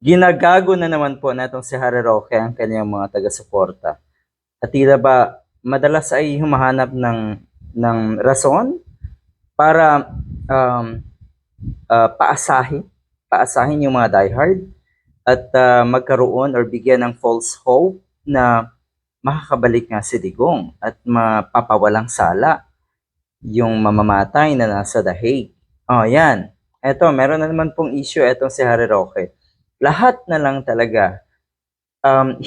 Ginagago na naman po natong si Harry Roque ang kanyang mga taga-suporta. At tila ba madalas ay humahanap ng rason para paasahin yung mga diehard at magkaroon or bigyan ng false hope na makakabalik nga si Digong at mapapawalang sala yung mamamatay na nasa The Hague. Oh, yan. Eto, meron na naman pong issue etong si Harry Roque. Lahat na lang talaga,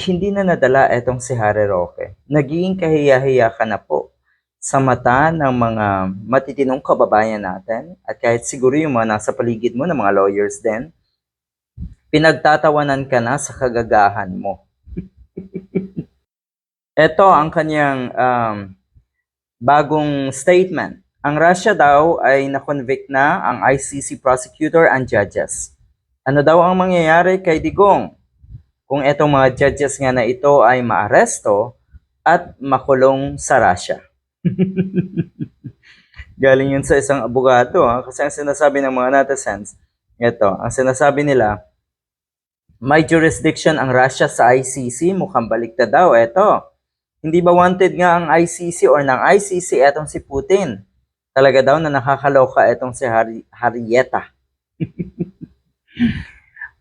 hindi na nadala etong si Harry Roque. Naging kahiya-hiya ka na po sa mata ng mga matitinong kababayan natin at kahit siguro yung mga nasa paligid mo ng mga lawyers din, pinagtatawanan ka na sa kagagahan mo. Ito ang kanyang bagong statement. Ang Russia daw ay na-convict na ang ICC prosecutor and judges. Ano daw ang mangyayari kay Digong kung etong mga judges nga na ito ay maaresto at makulong sa Russia? Galing yun sa isang abogado, kasi ang sinasabi ng mga netizens, ito, ang sinasabi nila, may jurisdiction ang Russia sa ICC, mukhang baliktad daw. Ito, hindi ba wanted nga ang ICC or ng ICC etong si Putin? Talaga daw na nakakaloka etong si Harrieta.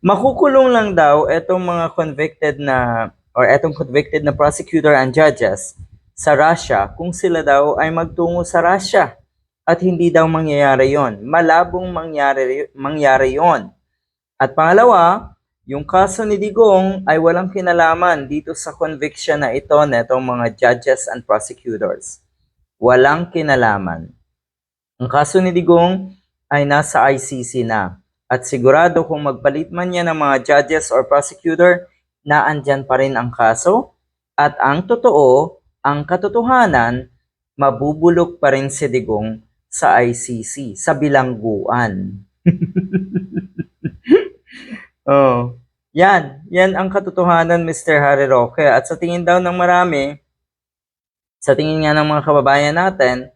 Makukulong lang daw etong mga convicted na prosecutor and judges sa Russia kung sila daw ay magtungo sa Russia. At hindi daw mangyayari yon. Malabong mangyari yon. At pangalawa, yung kaso ni Digong ay walang kinalaman dito sa conviction na ito netong mga judges and prosecutors. Walang kinalaman. Ang kaso ni Digong ay nasa ICC na. At sigurado kung magpalit man niya ng mga judges or prosecutor, naandyan pa rin ang kaso. At ang totoo, ang katotohanan, mabubulok pa rin si Digong sa ICC, sa bilangguan. Oh, yan ang katotohanan, Mr. Harry Roque. At sa tingin daw ng marami, sa tingin nga ng mga kababayan natin,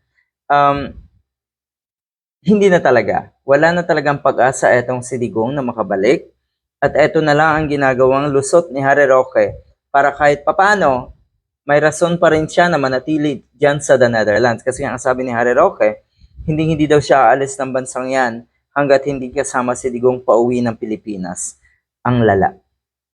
hindi na talaga. Wala na talagang pag-asa etong si Digong na makabalik. At eto na lang ang ginagawang lusot ni Harry Roque para kahit papano, may rason pa rin siya na manatili dyan sa the Netherlands. Kasi ang sabi ni Harry Roque, hindi daw siya aalis ng bansang yan hanggat hindi kasama si Digong pauwi ng Pilipinas. Ang lala.